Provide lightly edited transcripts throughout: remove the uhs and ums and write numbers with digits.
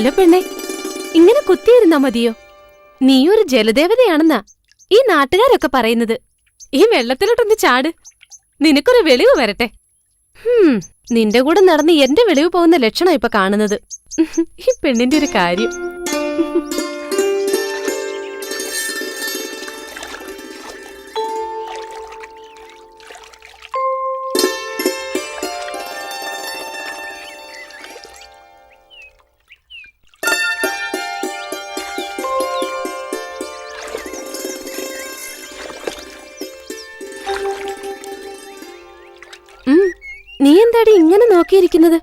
അല്ല പെണ്ണെ, ഇങ്ങനെ കുത്തിയിരുന്നാ മതിയോ? നീയൊരു ജലദേവതയാണെന്നാ ഈ നാട്ടുകാരൊക്കെ പറയുന്നത്. ഈ വെള്ളത്തിലോട്ടൊന്ന് ചാട്, നിനക്കൊരു വെളിവ് വരട്ടെ. നിന്റെ കൂടെ നടന്ന് എന്റെ വെളിവ് പോകുന്ന ലക്ഷണം ഇപ്പൊ കാണുന്നത്. ഈ പെണ്ണിന്റെ ഒരു കാര്യം. നീ എന്താടി ഇങ്ങനെ നോക്കിയിരിക്കുന്നത്?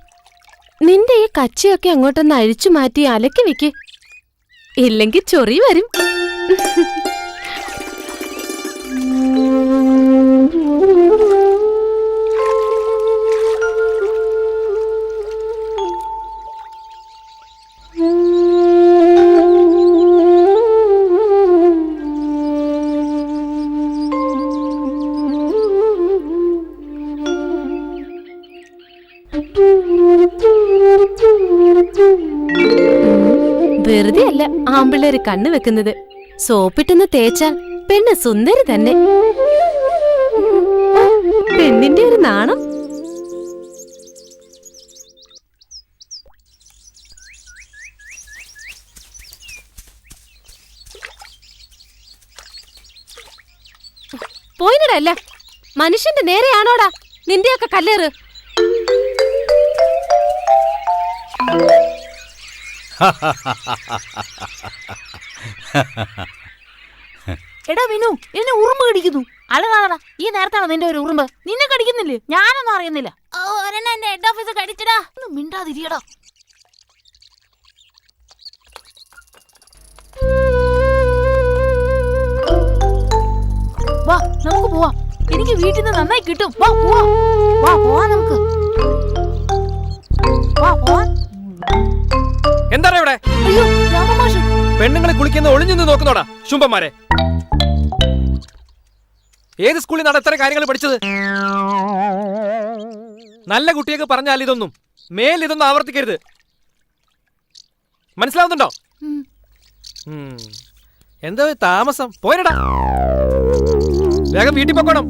നിന്റെ ഈ കച്ചയൊക്കെ അങ്ങോട്ടൊന്ന് അഴിച്ചു മാറ്റി അലക്കി വെക്ക്, ഇല്ലെങ്കിൽ ചൊറി വരും. വെറുതെ അല്ല ആമ്പിള്ളേര് കണ്ണു വെക്കുന്നത്. സോപ്പിട്ടൊന്ന് തേച്ചാൽ പെണ്ണ് സുന്ദരി തന്നെ. പെണ്ണിന്റെ ഒരു നാണം. പോയിനടല്ല, മനുഷ്യന്റെ നേരെയാണോടാ നിന്റെയൊക്കെ കല്ലേറ്? എടാ വിനു, എന്നെ ഉറുമ്പ് കടിക്കുന്നു. അല്ലടാ, ഈ നേരത്താണോ നിന്റെ ഒരു ഉറുമ്പ്? നിന്നെ കടിക്കുന്നില്ലേ? ഞാനൊന്നും അറിയുന്നില്ല. ഒരെണ്ണം എന്റെ ഹെഡ് ഓഫീസ് കടിച്ചടാ. ഒന്നും മിണ്ടാതിരിയടാ. വാ നമുക്ക് പോവാം, എനിക്ക് വീട്ടിൽ നിന്ന് നന്നായി കിട്ടും. വാ പോവാ, വാ പോവാ നമുക്ക്. വാ പോവാ. എന്താണ് ഇവിടെ? അയ്യോ രാമമാഷ്, പെണ്ണുങ്ങളെ കുളിക്കുന്ന ഒളിഞ്ഞു നോക്കുന്നോടാ ശുംഭന്മാരെ. ഏത് സ്കൂളിൽ നിന്നാണ് ഇത്ര കാര്യങ്ങൾ പഠിച്ചത്? നല്ല കുട്ടിയൊക്കെ പറഞ്ഞാൽ ഇതൊന്നും ഇതൊന്നും ആവർത്തിക്കരുത്, മനസ്സിലാവുന്നുണ്ടോ? എന്താ താമസം? പോരടാ, വേഗം വീട്ടിൽ പൊക്കോണം.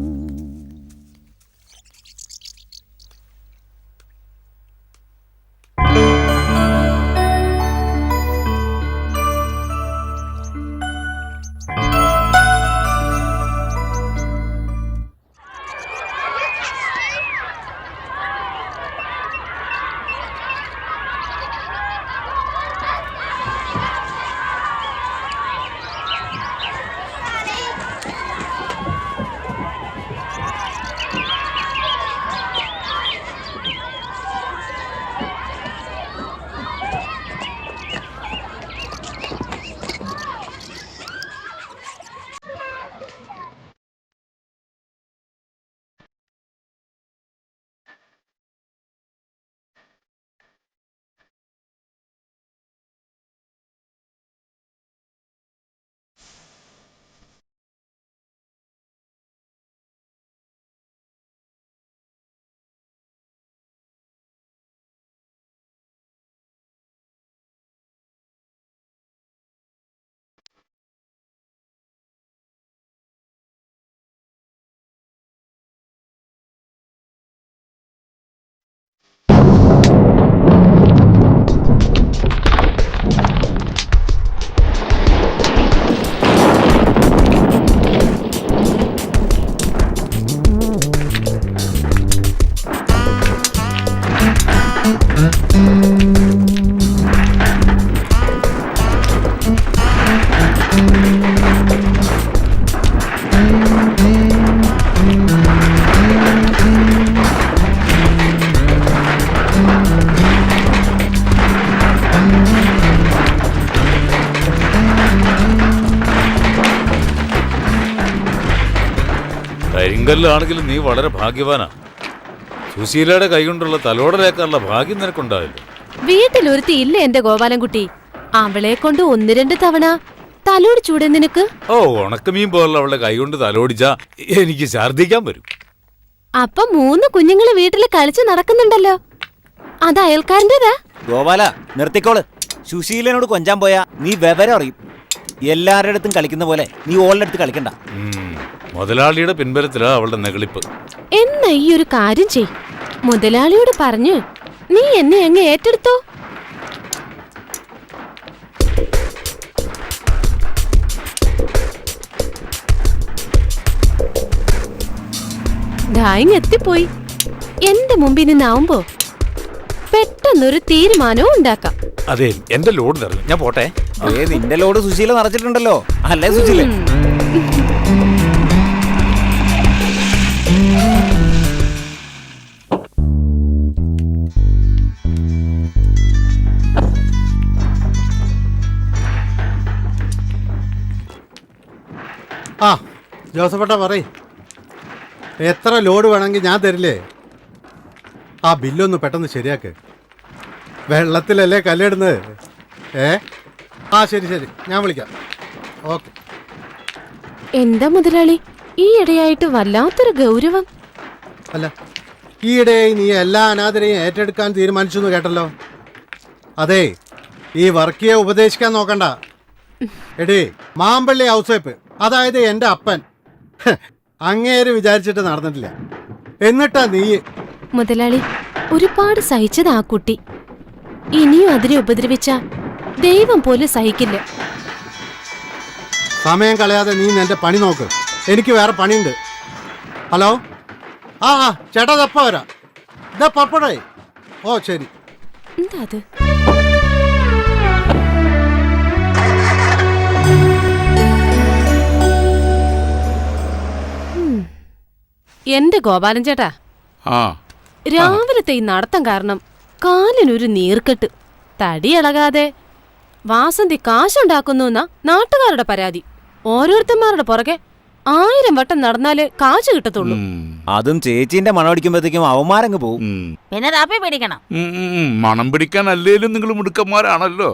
കരിങ്കല്ലാണെങ്കിലും നീ വളരെ ഭാഗ്യവാനാ. സുശീലയുടെ കൈകൊണ്ടുള്ള തലോടലേക്കാനുള്ള ഭാഗ്യം നിനക്കുണ്ടാവില്ല. വീട്ടിലൊരുത്തി ഇല്ല എന്റെ ഗോപാലൻകുട്ടി. അവളെ കൊണ്ട് 1-2 തവണ തലോടിച്ചൂടെ നിനക്ക്? ഓ, ഉണക്കമീൻ പോലുള്ള അവളുടെ കൈകൊണ്ട് തലോടിച്ചാ എനിക്ക് ഛർദ്ദിക്കാൻ വരും. അപ്പൊ 3 കുഞ്ഞുങ്ങള് വീട്ടില് കളിച്ച് നടക്കുന്നുണ്ടല്ലോ, അത് അയൽക്കാരൻ്റെതാ. ഗോപാല നിർത്തിക്കോള്. സുശീലനോട് കൊഞ്ചാൻ പോയാ നീ വിവരം അറിയും. എല്ലാവരുടെ അടുത്തും കളിക്കുന്ന പോലെ നീ ഓളുടെ അടുത്ത് കളിക്കണ്ട. മുതലാളിയുടെ പിൻബലത്തിലാ അവളുടെ നെകളിപ്പ്. എന്നാ ഈ ഒരു കാര്യം ചെയ്, മുതലാളിയോട് പറഞ്ഞു നീ എന്നെ അങ്ങ് ഏറ്റെടുത്തോ. ഡായിങ് എത്തിപ്പോയി. എന്റെ മുമ്പിൽ നിന്നാവുമ്പോ പെട്ടെന്നൊരു തീരുമാനവും ഉണ്ടാക്കാം. അതെ, എന്റെ ലോഡ് നിറഞ്ഞു, ഞാൻ പോട്ടെ. നിന്റെ ലോഡ് സുശീല നിറച്ചിട്ടുണ്ടല്ലോ, അല്ലേ സുശീല? ആ ജോസഫേട്ടാ പറയ്, എത്ര ലോഡ് വേണമെങ്കിൽ ഞാൻ തരില്ലേ? ആ ബില്ലൊന്ന് പെട്ടെന്ന് ശരിയാക്ക്. വെള്ളത്തിലല്ലേ കല്ലിടുന്നത്. ആ ശരി ശരി, ഞാൻ വിളിക്കാം. ഓക്കെ. എന്താ മുതലാളി ഈ ഇടയായിട്ട് വല്ലാത്തൊരു ഗൗരവം? അല്ല, ഈയിടെ നീ എല്ലാ അനാഥരെയും ഏറ്റെടുക്കാൻ തീരുമാനിച്ചു എന്ന് കേട്ടല്ലോ. അതെ, ഈ വർക്കിയെ ഉപദേശിക്കാൻ നോക്കണ്ട. എടേ, മാമ്പള്ളി ഔസേപ്പ്, അതായത് എൻ്റെ അപ്പൻ, അങ്ങേര് വിചാരിച്ചിട്ട് നടന്നിട്ടില്ല. എന്നിട്ടാ നീ. മുതലാളി, ഒരുപാട് സഹിച്ചത് ആ കുട്ടി. ഇനിയും അതിനെ ഉപദ്രവിച്ച ദൈവം പോലും സഹിക്കില്ല. സമയം കളയാതെ നീ നിന്റെ പണി നോക്ക്, എനിക്ക് വേറെ പണിയുണ്ട്. ഹലോ, ആ ചേട്ടാ, തപ്പ വരാം. ഇതാ പപ്പടേ. ഓ ശരി. എന്താ അത്? എന്റെ ഗോപാലൻ ചേട്ടാ, രാവിലത്തെ ഈ നടത്തം കാരണം കാലിനൊരു നീർക്കെട്ട്. തടി ഇളകാതെ വാസന്തി കാശുണ്ടാക്കുന്നു എന്നാ നാട്ടുകാരുടെ പരാതി. ഓരോരുത്തന്മാരുടെ പുറകെ 1000 വട്ടം നടന്നാലേ കാശ് കിട്ടത്തുള്ളൂ. അതും ചേച്ചീന്റെ മണം അടിക്കുമ്പോഴത്തേക്കും അവന്മാരങ്ങ് പോവും. പിന്നെ താപ്പി പിടിക്കണം. മണം പിടിക്കാൻ അല്ലേലും നിങ്ങൾ മിടുക്കന്മാരാണല്ലോ.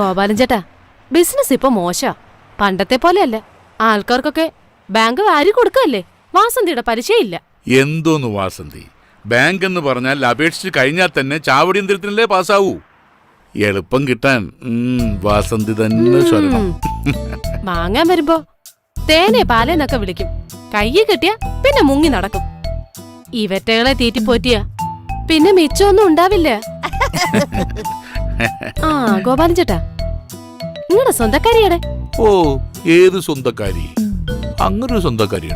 ഗോപാലൻ ചേട്ടാ, ബിസിനസ് ഇപ്പൊ മോശ, പണ്ടത്തെ പോലെയല്ല. ആൾക്കാർക്കൊക്കെ ബാങ്ക് വാരി കൊടുക്കല്ലേ, വാസന്തിയുടെ പരിചയമില്ല. എന്തോന്ന് വാസന്തി, ബാങ്ക് എന്ന് പറഞ്ഞാൽ അപേക്ഷിച്ച് കഴിഞ്ഞാൽ തന്നെ ചാവടിയന്ത്രത്തിനല്ലേ പാസ്സാവൂ. എളുപ്പം കിട്ടാൻ വാസന്തി തന്നെ സ്വരണം. വാങ്ങാൻ വരുമ്പോ തേനെ പാലേന്നൊക്കെ വിളിക്കും. കയ്യിൽ കിട്ടിയ പിന്നെ മുങ്ങി നടക്കും. ഇവറ്റകളെ തീറ്റിപ്പോറ്റിയ പിന്നെ മിച്ചമൊന്നും ഉണ്ടാവില്ല. ആ ഗോപാലൻ ചേട്ടാ, നിങ്ങളുടെ സ്വന്തക്കാരിയുടെ? ഓ, ഏത് സ്വന്തക്കാരി? അങ്ങനൊരു സ്വന്തക്കാരി?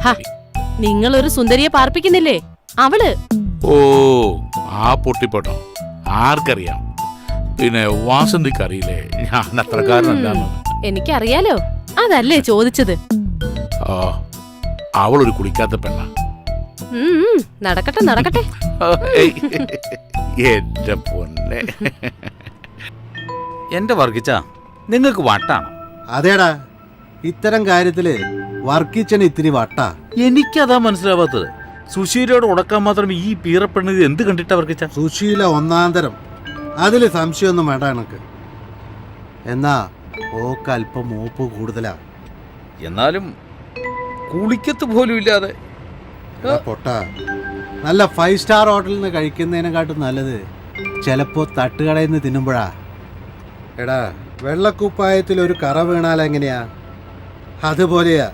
നിങ്ങളൊരു സുന്ദരിയെ പാർപ്പിക്കുന്നില്ലേ, അവള്. ഓ, ആ പൊട്ടിപ്പൊട്ടോ ആർക്കറിയാം. പിന്നെ വാസന്തിക്കറിയില്ലേ ഞാൻ അത്രക്കാരനല്ലാന്ന്? എനിക്കറിയാലോ, അതല്ലേ ചോദിച്ചത്. ആ, അവളൊരു കുളിക്കാത്ത പെണ്ണ. നടക്കട്ടെ നടക്കട്ടെ. എന്റെ പൊന്നെ. എന്റെ വർഗിച്ച നിങ്ങൾക്ക് വട്ടാണ്. അതേടാ, ഇത്തരം കാര്യത്തില് വർക്കിച്ചന് ഇത്തിരി വട്ടാ. എനിക്കതാ മനസ്സിലാവാത്തത്. സുശീലയോട് ഉടക്കാൻ മാത്രം ഈ പീറപ്പെണ്ണത് എന്ത് കണ്ടിട്ടാ വർഗിച്ച? സുശീല ഒന്നാന്തരം, അതില് സംശയമൊന്നും വേണ്ട എനക്ക്. എന്നാ ഓക്ക് അല്പം മൂപ്പ് കൂടുതലാ. എന്നാലും കുളിക്കത്ത് പോലും ഇല്ലാതെ. പൊട്ട, നല്ല 5 സ്റ്റാർ ഹോട്ടലിൽ നിന്ന് കഴിക്കുന്നതിനെക്കാട്ടും നല്ലത് ചിലപ്പോ തട്ടുകടയിൽ നിന്ന് തിന്നുമ്പോഴാ. എടാ, വെള്ളക്കുപ്പായത്തിൽ ഒരു കറ വീണാൽ എങ്ങനെയാ, അതുപോലെയാ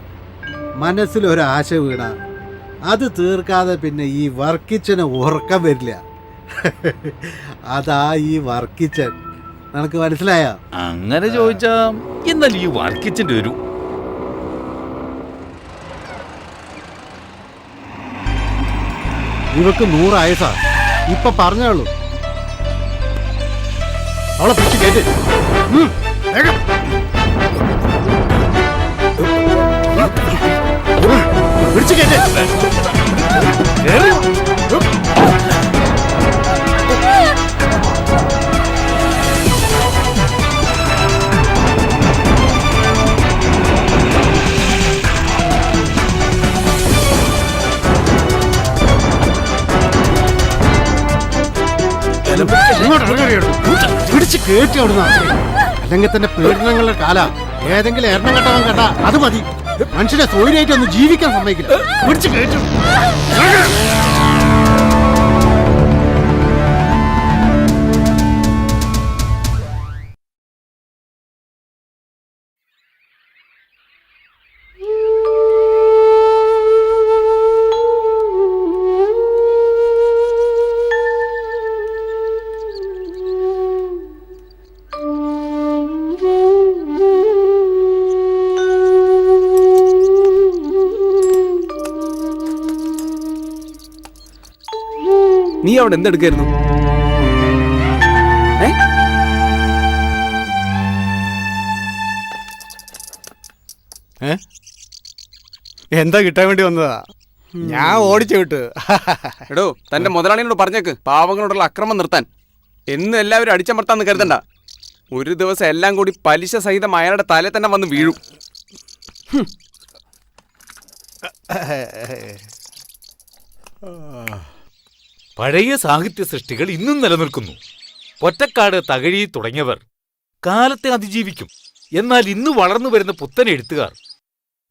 മനസ്സിലൊരു ആശ വീണ അത് തീർക്കാതെ പിന്നെ ഈ വർക്കിച്ചന് ഉറക്കം വരില്ല. അതാ ഈ വർക്കിച്ചൻ. നിനക്ക് മനസ്സിലായ? അങ്ങനെ ചോദിച്ചാ എന്നാൽ ഈ വർക്കിച്ചന്റെ ഒരു ഇവക്ക് 100 ആയസാ. ഇപ്പൊ പറഞ്ഞോളൂ, അവളെ പിടിച്ച് കേട്ട്. പിടിച്ച് കേട്ട്. പിടിച്ച് കേട്ടി അവിടുന്ന്. അല്ലെങ്കിൽ തന്നെ പീഡനങ്ങളുടെ കാല. ഏതെങ്കിലും എണ്ണം കെട്ടവൻ കേട്ടാ അത് മതി, മനുഷ്യനെ സൗകര്യമായിട്ട് ഒന്ന് ജീവിക്കാൻ സമ്മതിക്കില്ല. പിടിച്ച് കേട്ടു. നീ അവിടെ എന്തെടുക്കായിരുന്നു? എന്താ കിട്ടാൻ വേണ്ടി വന്നതാ? ഞാൻ ഓടിച്ചു വിട്ടു. എടോ, തന്റെ മുതലാളിയോട് പറഞ്ഞേക്ക് പാവങ്ങളോടുള്ള അക്രമം നിർത്താൻ. എന്നും എല്ലാവരും അടിച്ചമർത്താന്ന് കരുതണ്ട. ഒരു ദിവസം എല്ലാം കൂടി പലിശ സഹിതം അയാളുടെ തലേ തന്നെ വന്ന് വീഴും. പഴയ സാഹിത്യ സൃഷ്ടികൾ ഇന്നും നിലനിൽക്കുന്നു. പൊറ്റക്കാട്, തകഴി തുടങ്ങിയവർ കാലത്തെ അതിജീവിക്കും. എന്നാൽ ഇന്ന് വളർന്നു വരുന്ന പുത്തൻ എഴുത്തുകാർ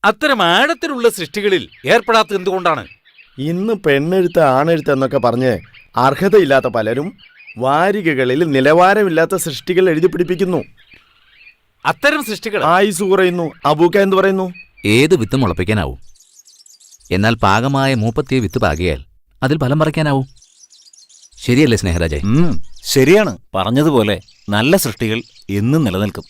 അത്തരം ആഴത്തിലുള്ള സൃഷ്ടികളിൽ ഏർപ്പെടാത്തത് എന്തുകൊണ്ടാണ്? ഇന്ന് പെണ്ണെഴുത്ത് ആണെഴുത്ത് എന്നൊക്കെ പറഞ്ഞ് അർഹതയില്ലാത്ത പലരും വാരികകളിൽ നിലവാരമില്ലാത്ത സൃഷ്ടികൾ എഴുതി പിടിപ്പിക്കുന്നു. അത്തരം സൃഷ്ടികൾ ആയുസ് കുറയുന്നു. അബൂക്ക എന്ത് പറയുന്നു? ഏത് വിത്ത് മുളപ്പിക്കാനാവും, എന്നാൽ പാകമായ മൂപ്പത്തിയ വിത്ത് പാകിയാൽ അതിൽ ഫലം പറിക്കാനാവും. ശരിയല്ലേ സ്നേഹരാജേ? ശരിയാണ്. പറഞ്ഞതുപോലെ നല്ല സൃഷ്ടികൾ എന്നും നിലനിൽക്കും.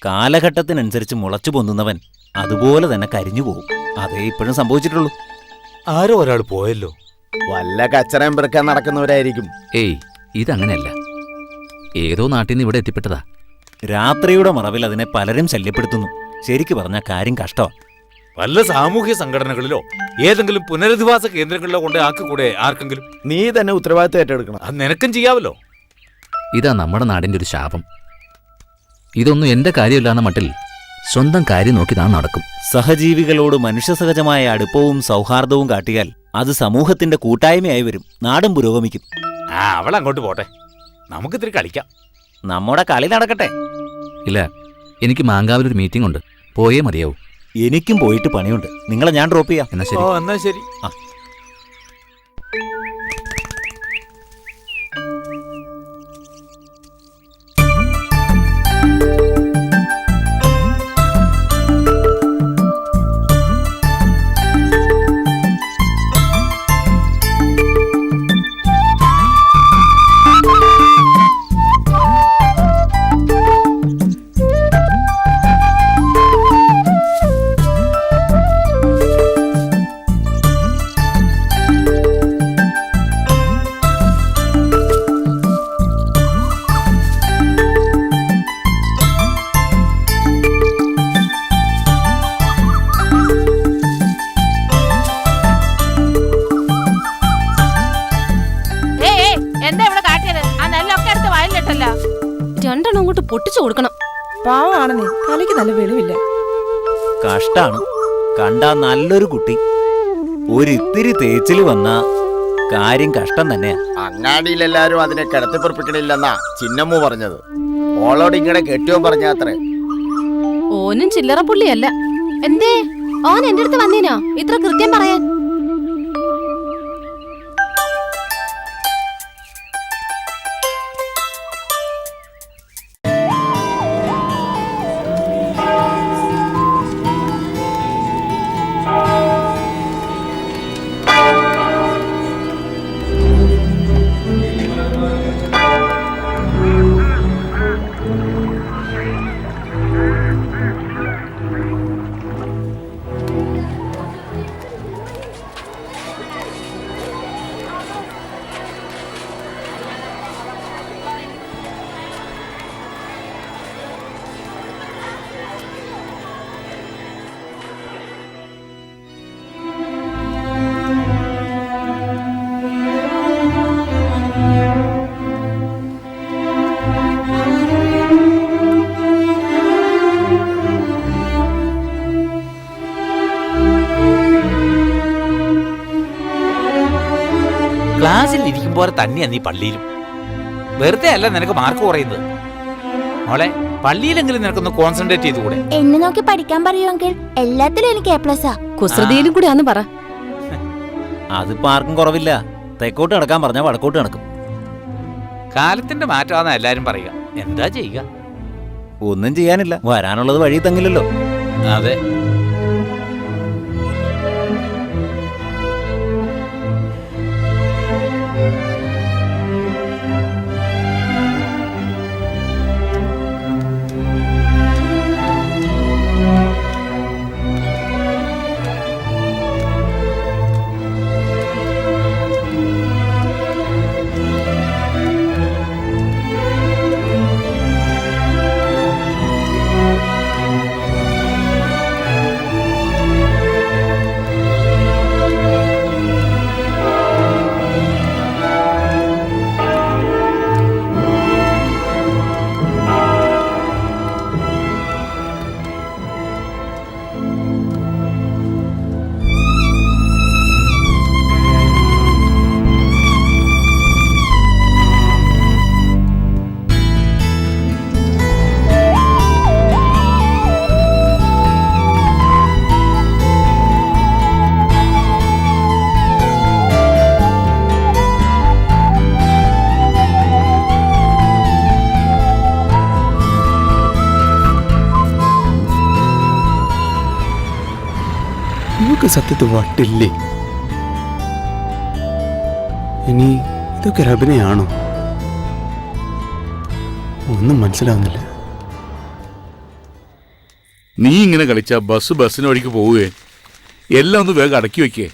കാലഘട്ടത്തിനനുസരിച്ച് മുളച്ചു പൊന്തുന്നവൻ അതുപോലെ തന്നെ കരിഞ്ഞു പോകും. അതേ ഇപ്പോഴും സംഭവിച്ചിട്ടുള്ളൂ. ആരോ ഒരാൾ പോയല്ലോ. വല്ല കച്ചറയും പെറുക്കാൻ നടക്കുന്നവരായിരിക്കും. ഏയ്, ഇതങ്ങനെയല്ല. ഏതോ നാട്ടിൽ നിന്ന് ഇവിടെ എത്തിപ്പെട്ടതാ. രാത്രിയുടെ മറവിൽ അതിനെ പലരും ശല്യപ്പെടുത്തുന്നു. ശരിക്കു പറഞ്ഞ കാര്യം കഷ്ടമാണ്. വല്ല സാമൂഹ്യ സംഘടനകളിലോ ഏതെങ്കിലും പുനരധിവാസ കേന്ദ്രങ്ങളിലോ കൊണ്ട് ആക്കിക്കൂടെ ആർക്കെങ്കിലും? നീ തന്നെ ഉത്തരവാദിത്തം ഏറ്റെടുക്കണം. അത് നിനക്കും ചെയ്യാവല്ലോ. ഇതാ നമ്മുടെ നാടിൻ്റെ ഒരു ശാപം. ഇതൊന്നും എൻ്റെ കാര്യമില്ലാന്ന മട്ടിൽ സ്വന്തം കാര്യം നോക്കി താൻ നടക്കും. സഹജീവികളോട് മനുഷ്യസഹജമായ അടുപ്പവും സൗഹാർദ്ദവും കാട്ടിയാൽ അത് സമൂഹത്തിന്റെ കൂട്ടായ്മയായി വരും. നാടും പുരോഗമിക്കും. അവൾ അങ്ങോട്ട് പോട്ടെ, നമുക്കിത്തിരി കളിക്കാം. നമ്മുടെ കളി നടക്കട്ടെ. ഇല്ല, എനിക്ക് മാങ്കാവിലൊരു മീറ്റിംഗ് ഉണ്ട്, പോയേ മതിയാവും. എനിക്കും പോയിട്ട് പണിയുണ്ട്. നിങ്ങളെ ഞാൻ ഡ്രോപ്പ് ചെയ്യാം. എന്നാ ശരി. എന്നാ ശരി. രണ്ടെണ്ണം അങ്ങോട്ട് പൊട്ടിച്ചു കൊടുക്കണം. പാവാണെന്നേ, തലയ്ക്ക് നല്ല വെളിവില്ല. കഷ്ടാണ്. കണ്ടാ നല്ലൊരു കുട്ടി ഒരിത്തിരി തേച്ചില് വന്ന കാര്യം കഷ്ടം തന്നെയാ. അങ്ങാടിയിലെല്ലാരും അതിനെ കിടത്തിപ്പുറപ്പിക്കണില്ലെന്നാ ചിന്നമ്മു പറഞ്ഞത്. ഓളോട് ഇങ്ങനെ കെട്ടിയോ പറഞ്ഞാത്രേ. ഓനും ചില്ലറ പുള്ളിയല്ല. എന്തേ ഓൻ എന്റെ അടുത്ത് വന്നീനോ ഇത്ര കൃത്യം പറയാൻ? ക്ലാസ്സിൽ ഇരിക്കും പോലെ തന്നെയാ നീ പള്ളിയിലും. വെറുതെ അല്ല നിനക്ക് മാർക്ക് കുറയുന്നത്. മോളെ, പള്ളിയിലെങ്കിലും നിനക്കൊന്ന് കോൺസെൻട്രേറ്റ് ചെയ്തുകൂടെ? എന്നെ നോക്കി പഠിക്കാൻ പറയുമെങ്കിൽ എല്ലാത്തിലും എനിക്ക് A+. കുസൃതിയിലും കൂടി ആന്ന് പറ. അതിപ്പോ ആർക്കും കുറവില്ല. തെക്കോട്ട് നടക്കാൻ പറഞ്ഞാൽ വടക്കോട്ട് നടക്കും. കാലത്തിന്റെ മാറ്റമാണെന്ന് എല്ലാരും പറയുക. എന്താ ചെയ്യുക? ഒന്നും ചെയ്യാനില്ല. വരാനുള്ളത് വഴി തങ്ങില്ലല്ലോ. അതെ. ഇവക്ക് സത്യത്തിൽ വട്ടില്ലേ? ഇനി ഇതൊക്കെ ഒരു അഭിനയാണോ? ഒന്നും മനസ്സിലാവുന്നില്ല. നീ ഇങ്ങനെ കളിച്ചാ ബസ്സിന് വഴിക്ക് പോവുകയെ. എല്ലാം ഒന്ന് വേഗം അടക്കി വെക്കേ.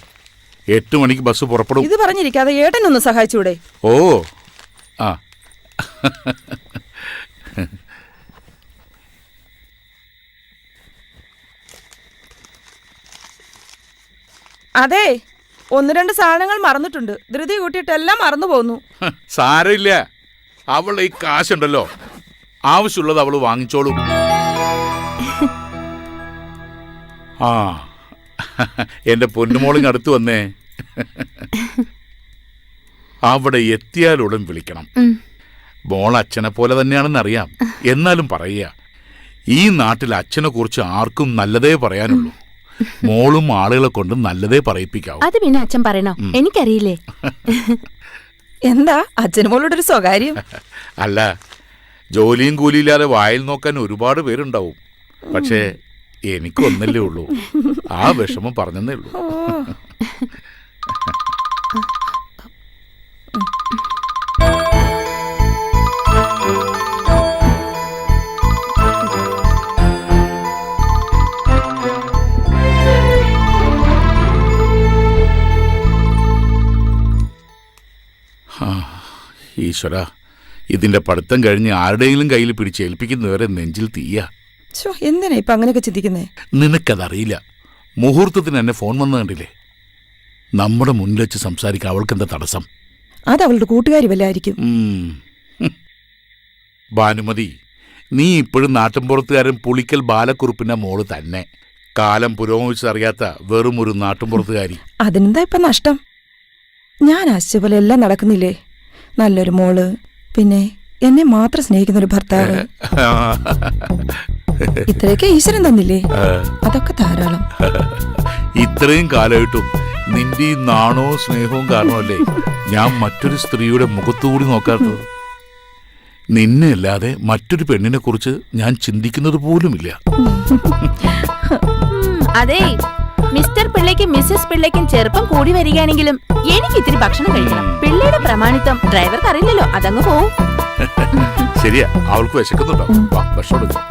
8 മണിക്ക് ബസ് പുറപ്പെടും. ഇത് പറഞ്ഞിരിക്കാതെ ഏട്ടനൊന്ന് സഹായിച്ചൂടെ? ഓ ആ അതെ, 1-2 സാധനങ്ങൾ മറന്നിട്ടുണ്ട്. ധൃതി കൂട്ടിയിട്ടെല്ലാം മറന്നു പോന്നു. സാരമില്ല, അവളുടെ ഈ കാശുണ്ടല്ലോ, ആവശ്യമുള്ളത് അവള് വാങ്ങിച്ചോളും. ആ എന്റെ പൊന്നുമോളിങ് അടുത്ത് വന്നേ. അവിടെ എത്തിയാലുടൻ വിളിക്കണം. മോൾ അച്ഛനെ പോലെ തന്നെയാണെന്നറിയാം, എന്നാലും പറയുക, ഈ നാട്ടിൽ അച്ഛനെ കുറിച്ച് ആർക്കും നല്ലതേ പറയാനുള്ളൂ. മോളും ആളുകളെ കൊണ്ട് നല്ലതേ പറയിപ്പിക്കാവൂ. അത് പിന്നെ അച്ഛൻ പറയണോ? എനിക്കറിയില്ലേ. എന്താ അച്ഛന് മോളോടൊരു സ്വകാര്യം? അല്ല, ജോലിയും കൂലിയില്ലാതെ വായിൽ നോക്കാൻ ഒരുപാട് പേരുണ്ടാവും. പക്ഷേ എനിക്കൊന്നല്ലേ ഉള്ളൂ. ആ വിഷമം പറഞ്ഞതേ ഉള്ളൂ. ഈശ്വര, ഇതിന്റെ പഠിത്തം കഴിഞ്ഞ് ആരുടെയെങ്കിലും കയ്യിൽ പിടിച്ചേൽപ്പിക്കുന്നവരെ നെഞ്ചിൽ തീയ. എന്തിനാ ഇപ്പൊ അങ്ങനെയൊക്കെ ചിന്തിക്കുന്നേ? നിനക്കതറിയില്ല. മുഹൂർത്തത്തിന് എന്നെ ഫോൺ വന്നു കണ്ടില്ലേ? നമ്മുടെ മുന്നിൽ വെച്ച് സംസാരിക്കാൻ അവൾക്കെന്താ തടസ്സം? അത് അവളുടെ കൂട്ടുകാരി വല്ലായിരിക്കും. ഭാനുമതി, നീ ഇപ്പോഴും നാട്ടിൻപുറത്തുകാരൻ പുളിക്കൽ ബാലക്കുറുപ്പിന്റെ മോള് തന്നെ. കാലം പുരോഗമിച്ചറിയാത്ത വെറും ഒരു നാട്ടിൻപുറത്തുകാരി. അതിനെന്താ ഇപ്പൊ നഷ്ടം? ഞാൻ ആശിച്ച പോലെ എല്ലാം നടക്കുന്നില്ലേ? നല്ലൊരു മോള്, പിന്നെ എന്നെ മാത്രം സ്നേഹിക്കുന്ന ഒരു ഭർത്താവ്. ഇത്രയൊക്കെ ഈശ്വരൻ തന്നില്ലേ? അതൊക്കെ ധാരാളം. ഇത്രയും കാലമായിട്ടും നിന്റെ ഈ നാണവും സ്നേഹവും കാരണമല്ലേ ഞാൻ മറ്റൊരു സ്ത്രീയുടെ മുഖത്തുകൂടി നോക്കാത്തത്. നിന്നെ അല്ലാതെ മറ്റൊരു പെണ്ണിനെ കുറിച്ച് ഞാൻ ചിന്തിക്കുന്നത് പോലുമില്ല. അതെ, മിസ്റ്റർ പിള്ളയ്ക്കും മിസ്സസ് പിള്ളയ്ക്കും ചെറുപ്പം കൂടി വരികയാണെങ്കിലും എനിക്ക് ഇത്തിരി ഭക്ഷണം കഴിക്കണം. പിള്ളയുടെ പ്രമാണിത്വം ഡ്രൈവർക്ക് അറിയില്ലല്ലോ, അതങ്ങ് പോവും. ശരിയാ, അവൾക്ക് വിശക്കുന്നുണ്ടോ? ഭക്ഷണം എടുക്കും.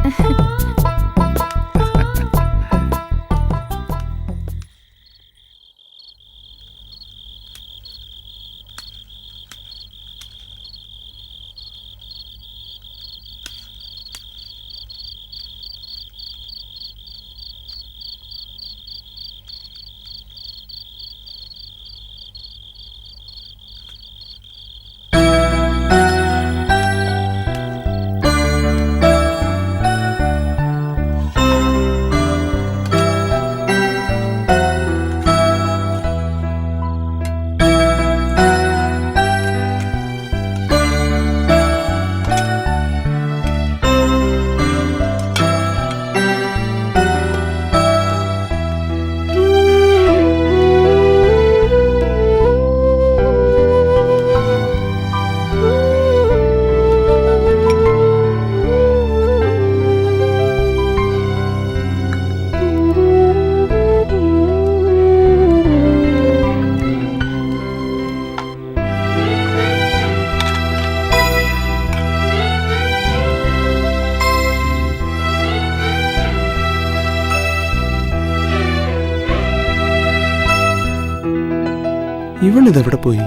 ഇവളിതെവിടെ പോയി?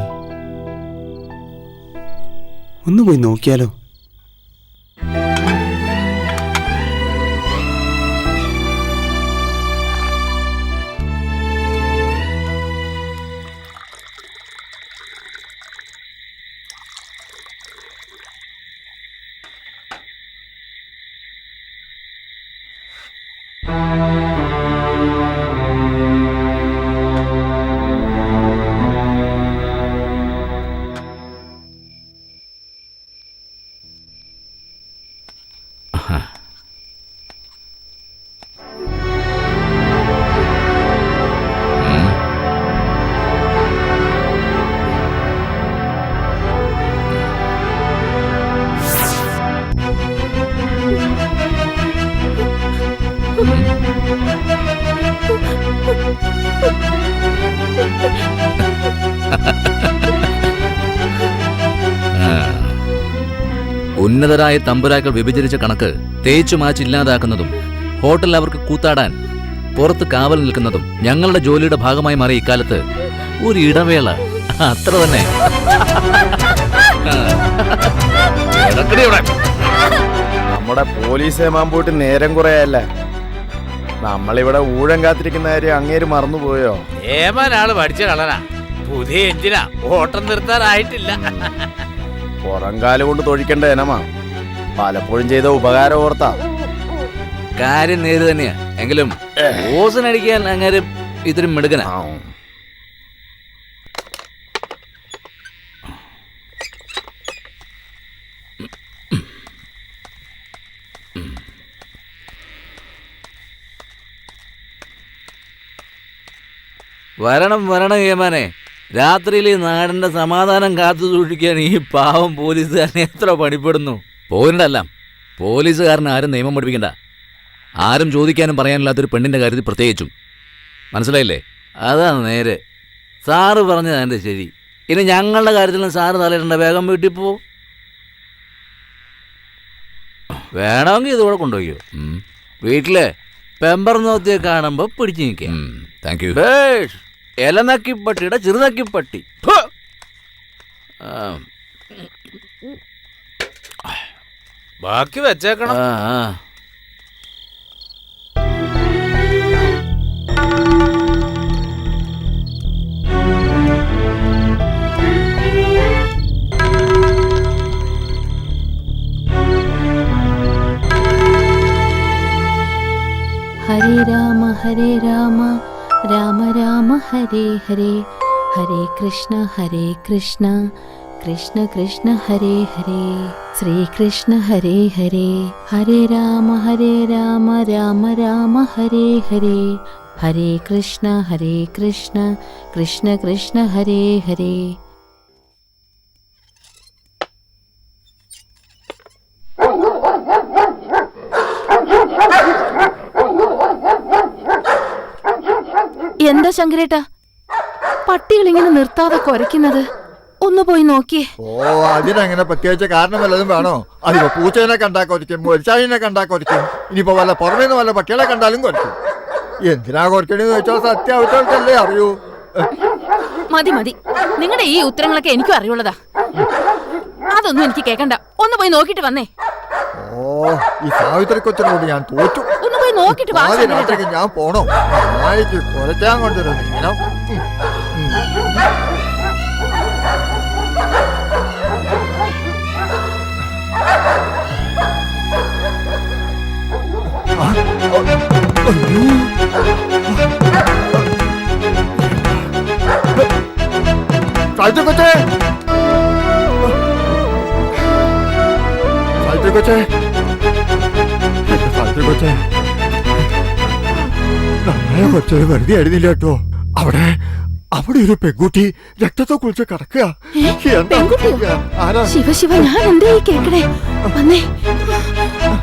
ഒന്ന് പോയി നോക്കിയാലോ? ഉന്നതരായ തമ്പുരാക്കൾ വിഭജിച്ച കണക്ക് തേച്ചു മാച്ചില്ലാതാക്കുന്നതും ഹോട്ടലിൽ അവർക്ക് കൂത്താടാൻ പുറത്ത് കാവൽ നിൽക്കുന്നതും ഞങ്ങളുടെ ജോലിയുടെ ഭാഗമായി മാറിയ ഇക്കാലത്ത് ഒരു ഇടവേള അത്ര തന്നെ. നമ്മുടെ പോലീസ് ഏമാൻ നേരം കുറയല്ലേ. നമ്മളിവിടെ ഊഴം കാത്തിരിക്കുന്ന കാര്യം അങ്ങേര് മറന്നുപോയോ? ഏമാനാള് പഠിച്ച കളനാ, പുതിയ എഞ്ചിനാ, ഓട്ടം നിർത്താനായിട്ടില്ല. പുറംകാല് കൊണ്ട് തൊഴിക്കേണ്ട ഇനമാ. പലപ്പോഴും ചെയ്ത ഉപകാരം ഓർത്താ. കാര്യം നേര് തന്നെയാ. എങ്കിലും ഓസിനടിക്കാൻ അങ്ങനെ ഇത്തിരി മിടുക്കനാ. വരണം വരണം ഏമാനെ. രാത്രിയിൽ ഈ നാടിന്റെ സമാധാനം കാത്തു സൂക്ഷിക്കാൻ ഈ പാവം പോലീസുകാരനെ എത്ര പണിപ്പെടുന്നു. പോയിട്ടല്ല, പോലീസുകാരന് ആരും നിയമം പഠിപ്പിക്കണ്ട. ആരും ചോദിക്കാനും പറയാനില്ലാത്തൊരു പെണ്ണിന്റെ കാര്യത്തിൽ പ്രത്യേകിച്ചും. മനസ്സിലായില്ലേ? അതാണ് നേരെ. സാറ് പറഞ്ഞത് എൻ്റെ ശരി. ഇനി ഞങ്ങളുടെ കാര്യത്തിലും സാറ് തലയിടേണ്ട. വേഗം വീട്ടിൽ പോ. വേണമെങ്കിൽ ഇതുകൂടെ കൊണ്ടുപോയോ. വീട്ടിലെ പെമ്പർ നോത്തിയെ കാണുമ്പോൾ പിടിച്ചു നിൽക്കാം. Thank you. ഇലനക്കിപ്പട്ടിയുടെ ചെറുനക്കിപ്പട്ടി. ബാക്കി വെച്ചേക്കണം. ഹരേ രാമ രാമ രാമ ഹരേ ഹരേ, ഹരേ കൃഷ്ണ കൃഷ്ണ കൃഷ്ണ ഹരേ ഹരേ, ശ്രീകൃഷ്ണ ഹരേ ഹരേ. ഹരേ രാമ രാമ രാമ ഹരേ ഹരേ, ഹരേ കൃഷ്ണ കൃഷ്ണ കൃഷ്ണ ഹരേ ഹരേ. എന്താ ശങ്കരേട്ടാ പട്ടികൾ ഇങ്ങനെ നിർത്താതെ കുരയ്ക്കുന്നത്? ഒന്ന് പോയി നോക്കിയേ. ഓ, അതിനങ്ങനെ പ്രത്യേകിച്ച് കാരണം വല്ലതും വേണോ? അതിപ്പോ പൂച്ചേനെ കണ്ടാ കൊരയ്ക്കും, മൊരിച്ചാഴിനെ കണ്ടാ കൊരയ്ക്കും, ഇനിയിപ്പോ വല്ല പുറമേന്ന് വല്ല പട്ടികളെ കണ്ടാലും കൊരയ്ക്കും. എന്തിനാ കൊരയ്ക്കണെന്ന് വെച്ചാൽ സത്യാവശ്യമല്ലേ അറിയൂ. മതി മതി, നിങ്ങളുടെ ഈ ഉത്തരങ്ങളൊക്കെ എനിക്കും അറിയുള്ളതാ. അതൊന്നും എനിക്ക് കേക്കണ്ട. ഒന്ന് പോയി നോക്കിട്ട് വന്നേ. ഓ, ഈ സാവിത്രി കൊച്ചിനോട് ഞാൻ തോറ്റു. ഒന്ന് പോയി നോക്കിട്ട് വാ. രാത്രിക്ക് ഞാൻ പോണോ? നായിക്ക് കുറയ്ക്കാൻ കൊണ്ടുവരുന്നു ഇങ്ങനെ. സാവിത്രി കൊച്ചേ, സാവിത്രി കൊച്ചേ, സാവിത്രി കൊച്ചേ, നമ്മളെ കൊച്ചൊരു വെറുതെ ആയിരുന്നില്ല കേട്ടോ. അവിടെ ഒരു പെൺകുട്ടി രക്തത്തെ കുളിച്ച് കിടക്കുക. ശിവ ശിവ, ഞാൻ എന്താ ഈ കേക്കണേ? വന്നേ.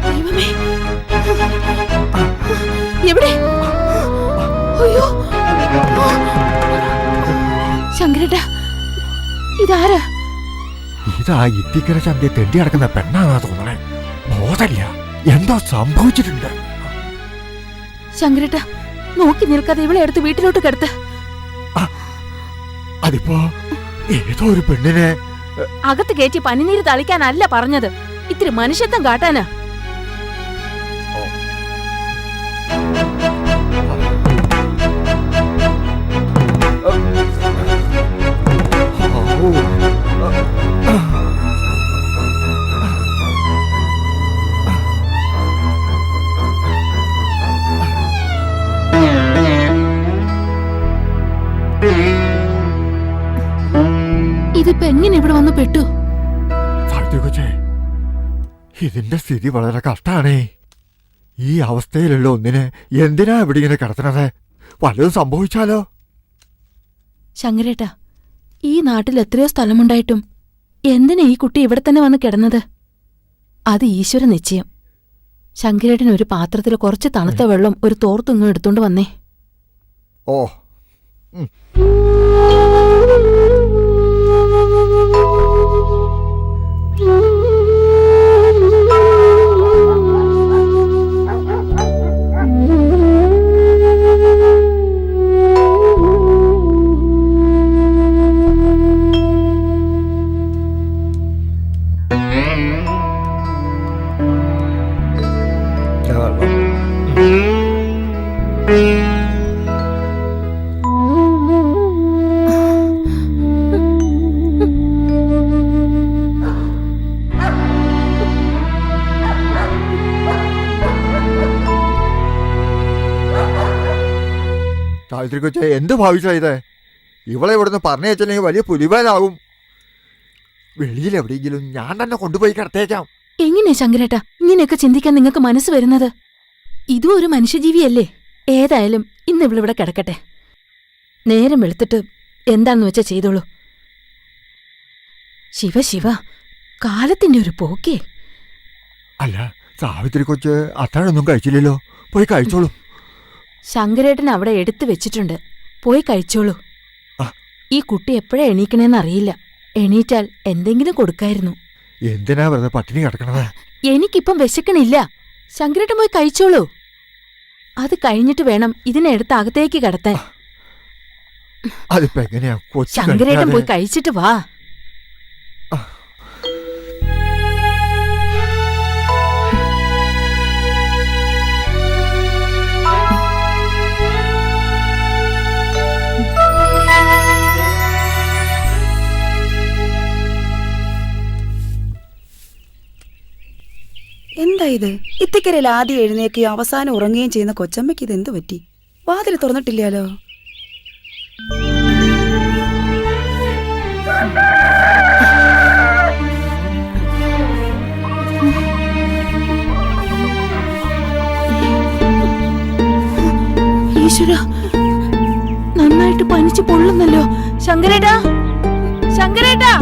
ദൈവമേ, എവിടെ? അയ്യോ ശങ്കരേട്ടാ, ഇതാരാ? ഇതാ ഇത്തിക്കര ചന്തി തെണ്ടി നടക്കുന്ന പെണ്ണാന്നാ തോന്നണേ. ബോധമില്ല, എന്തോ സംഭവിച്ചിട്ടുണ്ട്. ശങ്കരേട്ടാ, നോക്കി നിൽക്കാതെ ഇവളെ എടുത്ത് വീട്ടിലോട്ട് കിടത്ത്. അതിപ്പോ ഏതോ ഒരു പെണ്ണിനെ അകത്ത് കയറ്റി പനിനീര് തളിക്കാനല്ല പറഞ്ഞത്, ഇത്തിരി മനുഷ്യത്വം കാട്ടാനാ. ഇതിപ്പോ എങ്ങനെ ഇവിടെ വന്ന് പെട്ടു? ഇതിന്റെ സ്ഥിതി വളരെ കഷ്ടാണേ. ഈ അവസ്ഥയിലുള്ള ഒന്നിനെ എന്തിനാ ഇവിടെ ഇങ്ങനെ കിടത്തണത്? വല്ലതും സംഭവിച്ചാലോ? ശങ്കരേട്ടാ, ഈ നാട്ടിൽ എത്രയോ സ്ഥലമുണ്ടായിട്ടും എന്തിനാ ഈ കുട്ടി ഇവിടെ തന്നെ വന്ന് കിടന്നത്? അത് ഈശ്വര നിശ്ചയം. ശങ്കരേട്ടൻ ഒരു പാത്രത്തിൽ കുറച്ച് തണുത്ത വെള്ളം ഒരു തോർത്തുങ്ങും എടുത്തോണ്ട് വന്നേ. ഓ, സാവിത്രി കൊച്ചെ എന്ത് ഭാവിച്ചാ ഇത്? ഇവളെ ഇവിടുന്ന് പറഞ്ഞു വെച്ചില്ലെങ്കിൽ വലിയ പുലിവാലാവും. വെളിയിൽ എവിടെയെങ്കിലും ഞാൻ തന്നെ കൊണ്ടുപോയി കിടത്തേക്കാം. എങ്ങനെയാ ശങ്കരേട്ടാ ഇങ്ങനെയൊക്കെ ചിന്തിക്കാൻ നിങ്ങൾക്ക് മനസ്സ് വരുന്നത്? ഇതും ഒരു മനുഷ്യജീവിയല്ലേ? ഏതായാലും ഇന്ന് ഇവളിവിടെ കിടക്കട്ടെ. നേരം വെളുത്തിട്ട് എന്താന്ന് വെച്ചാ ചെയ്തോളൂ. ശിവ ശിവ, കാലത്തിന്റെ ഒരു പോക്കേ. അല്ല, സാവിത്രി കൊച്ച് അത്താഴൊന്നും കഴിച്ചില്ലല്ലോ. പോയി കഴിച്ചോളൂ. ശങ്കരേട്ടൻ അവിടെ എടുത്തു വെച്ചിട്ടുണ്ട്, പോയി കഴിച്ചോളൂ. ഈ കുട്ടി എപ്പോഴാ എണീക്കണേന്ന് അറിയില്ല. എണീറ്റാൽ എന്തെങ്കിലും കൊടുക്കായിരുന്നു. എന്തിനാ വെറുതെ പട്ടിണി കിടക്കണത്? എനിക്കിപ്പം വിശക്കണില്ല. ശങ്കരേട്ടൻ പോയി കഴിച്ചോളൂ. അത് കഴിഞ്ഞിട്ട് വേണം ഇതിനെ എടുത്ത് അകത്തേക്ക് കടത്താൻ. അതിപ്പോ എങ്ങനെയാ? ശങ്കരേട്ടൻ പോയി കഴിച്ചിട്ട് വാ. എന്താ ഇത്? ഇത്തിക്കരയിൽ ആദ്യം എഴുന്നേക്കുകയും അവസാനം ഉറങ്ങുകയും ചെയ്യുന്ന കൊച്ചമ്മയ്ക്ക് ഇത് എന്തു പറ്റി? വാതിൽ തുറന്നിട്ടില്ലല്ലോ. ഈശ്വര, നന്നായിട്ട് പനിച്ച് പൊള്ളുന്നല്ലോ. ശങ്കരേട്ടാ, ശങ്കരേട്ടാ.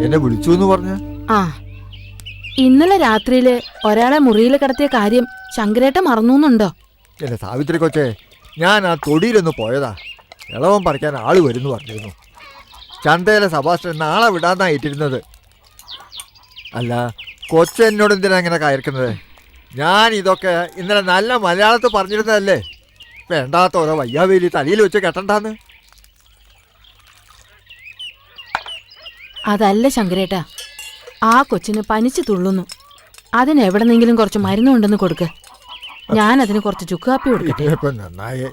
എന്നെ വിളിച്ചു എന്ന് പറഞ്ഞ? ആ, ഇന്നലെ രാത്രിയില് ഒരാളെ മുറിയിൽ കിടത്തിയ കാര്യം ശങ്കരേട്ട മറന്നുണ്ടോ? എന്റെ സാവിത്രി കൊച്ചെ, ഞാൻ ആ തൊടിയിലൊന്ന് പോയതാ. ഇളവൻ പറിക്കാൻ ആള് വരുന്നു പറഞ്ഞിരുന്നു. ചന്തയിലെ സഭാഷണൻ നാളെ വിടാന്നാ ഏറ്റിരുന്നത്. അല്ല, കൊച്ച എന്നോട് എന്തിനാ ഇങ്ങനെ കയർക്കുന്നത്? ഞാൻ ഇതൊക്കെ ഇന്നലെ നല്ല മലയാളത്തിൽ പറഞ്ഞിരുന്നതല്ലേ. വേണ്ടാത്ത ഓരോ വയ്യാവേലി തലയിൽ വെച്ച് കെട്ടണ്ടാന്ന്. അതല്ല ശങ്കരേട്ടാ, ആ കൊച്ചിന് പനിച്ചു തുള്ളുന്നു. അതിനെവിടെന്നെങ്കിലും കുറച്ച് മരുന്നുണ്ടെന്ന് കൊടുക്ക്. ഞാനതിന് കുറച്ച് ചുക്കാപ്പി കൊടുക്കട്ടെ. ഇപ്പൊ നന്നായേ.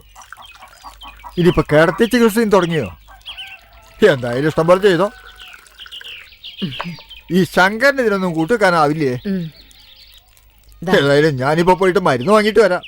ഇനിയിപ്പോ കിടത്തി ചികിത്സയും തുടങ്ങിയോ? എന്തായാലും ഇഷ്ടം പോലെ ചെയ്തോ. ഈ ശങ്കരന് ഇതിനൊന്നും കൂട്ടുവെക്കാനാവില്ലേ? ഏതായാലും ഞാനിപ്പോ പോയിട്ട് മരുന്ന് വാങ്ങിയിട്ട് വരാം.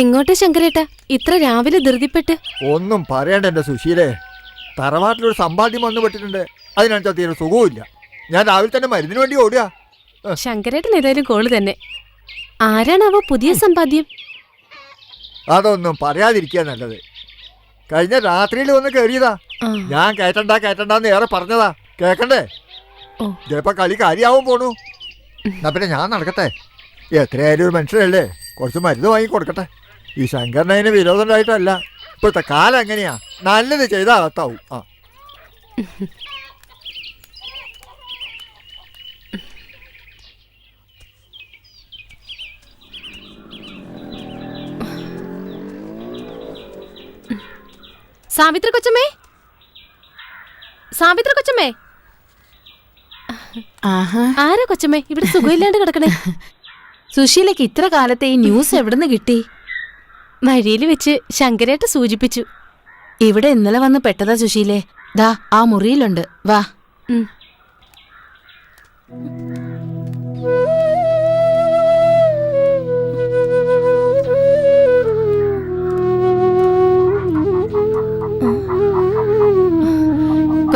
എങ്ങോട്ടാ ശങ്കരേട്ടാ ഇത്ര രാവിലെ ധൃതിപ്പെട്ട്? ഒന്നും പറയണ്ട എന്റെ സുശീലേ. തറവാട്ടിലൊരു സമ്പാദ്യം വന്നു പെട്ടിട്ടുണ്ട്. അതിനനുസരിച്ച് തീരെ സുഖവുമില്ല. ഞാൻ രാവിലെ തന്നെ മരുന്നിന് വേണ്ടി ഓടുക. ശങ്കരേട്ടൻ ഏതായാലും കോള് തന്നെ. ആരാണാവോ പുതിയ സമ്പാദ്യം? അതൊന്നും പറയാതിരിക്കുക നല്ലത്. കഴിഞ്ഞ രാത്രിയിൽ വന്ന് കയറിയതാ. ഞാൻ കേട്ടണ്ടാന്ന് ഏറെ പറഞ്ഞതാ. കേക്കണ്ടേ? ഇപ്പൊ കളി കാര്യാവും പോണു. എന്നാ പിന്നെ ഞാൻ നടക്കട്ടെ. എത്രയായാലും ഒരു മനുഷ്യരല്ലേ, കുറച്ച് മരുന്ന് വാങ്ങി കൊടുക്കട്ടെ. ഈ ശങ്കരന് അതിന് വിരോധം ഉണ്ടായിട്ടല്ല. ഇപ്പോഴത്തെ കാലം എങ്ങനെയാ, നല്ലത് ചെയ്താൽ അകത്താവും. ആ, സാവിത്രി കൊച്ചമ്മേ, സാവിത്രി കൊച്ചമ്മേ. ആരാ കൊച്ചമ്മേ ഇവിടെ സുഖമില്ലാണ്ട് കിടക്കണേ? സുശീലയ്ക്ക് ഇത്ര കാലത്തെ ഈ ന്യൂസ് എവിടുന്ന് കിട്ടി? വഴിയിൽ വെച്ച് ശങ്കരേട്ട സൂചിപ്പിച്ചു. ഇവിടെ ഇന്നലെ വന്ന് പെട്ടതാ സുശീലേ. ദാ ആ മുറിയിലുണ്ട്, വാ.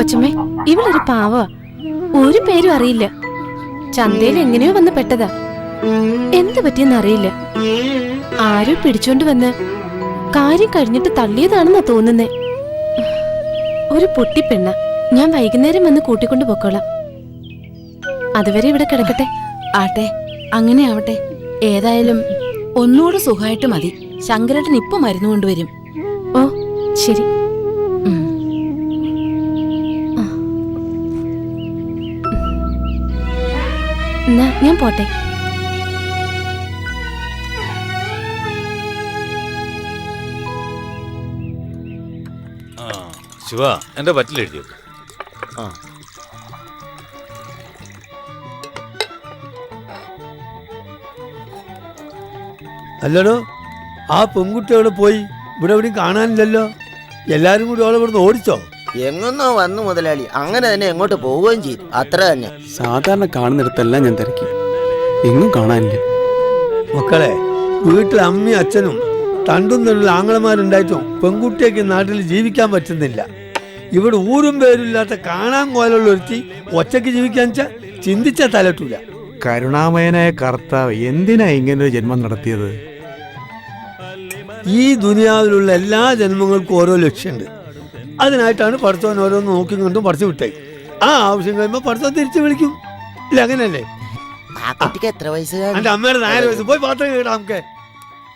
കൊച്ചമ്മേ, ഇവളൊരു പാവ. ഒരു പേരും അറിയില്ല. ചന്തയിൽ എങ്ങനെയോ വന്ന് പെട്ടതാ. എന്ത് പറ്റിയെന്ന് അറിയില്ല. ആരോ പിടിച്ചോണ്ട് വന്ന് കാര്യം കഴിഞ്ഞിട്ട് തള്ളിയതാണെന്നാ തോന്നുന്നേ. ഒരു പൊട്ടിപ്പെണ്ണ. ഞാൻ വൈകുന്നേരം വന്ന് കൂട്ടിക്കൊണ്ട് പൊക്കോളാം. അതുവരെ ഇവിടെ കിടക്കട്ടെ. ആട്ടെ, അങ്ങനെ ആവട്ടെ. ഏതായാലും ഒന്നുകൂടെ സുഖമായിട്ട് മതി. ശങ്കരേട്ടൻ ഇപ്പൊ മരുന്ന് കൊണ്ടുവരും. ഓ ശരി. എന്നാ ഞാൻ പോട്ടെ. ശിവ, എന്റെ പറ്റിലെഴുതിയോ? അല്ലടോ, ആ പെൺകുട്ടി അവിടെ പോയി? ഇവിടെ എവിടെയും കാണാനില്ലല്ലോ. എല്ലാരും കൂടി അവളെ ഇവിടുന്ന് ഓടിച്ചോ? എങ്ങൊന്നോ വന്നു മുതലാളി. അങ്ങനെ തന്നെ എങ്ങോട്ട് പോവുകയും ചെയ്തു. അത്ര തന്നെ. സാധാരണ കാണുന്നിടത്തെല്ലാം ഞാൻ തിരക്കി, എങ്ങും കാണാനില്ല. മക്കളെ, വീട്ടിൽ അമ്മയും അച്ഛനും തണ്ടും തണ്ടുള്ള ആങ്ങളമാരുണ്ടായിട്ടും പെൺകുട്ടിയൊക്കെ നാട്ടിൽ ജീവിക്കാൻ പറ്റുന്നില്ല. ഇവിടെ ഊരും പേരില്ലാത്ത കാണാൻ കോലുള്ള ഒരുത്തി ഒറ്റയ്ക്ക് ജീവിക്കാൻ ചിന്തിച്ച തലട്ടൂല. കരുണാമയനായ കർത്താവ് എന്തിനാ ഇങ്ങനൊരു ജന്മം നടത്തിയത്? ഈ ദുനിയാവിലുള്ള എല്ലാ ജന്മങ്ങൾക്കും ഓരോ ലക്ഷ്യമുണ്ട്. അതിനായിട്ടാണ് പഠിത്തവൻ ഓരോന്ന് നോക്കി കൊണ്ടും പഠിച്ചു വിട്ടേ. ആ ആവശ്യം കഴിയുമ്പോൾ പഠിത്തം തിരിച്ചു വിളിക്കും. ഇല്ല, അങ്ങനെയല്ലേ? ആ കുട്ടിക്ക് എത്ര വയസ്സ്? എന്റെ അമ്മയുടെ 4 വയസ്സ്. പോയി പാത്രം കേടാ നമുക്ക്.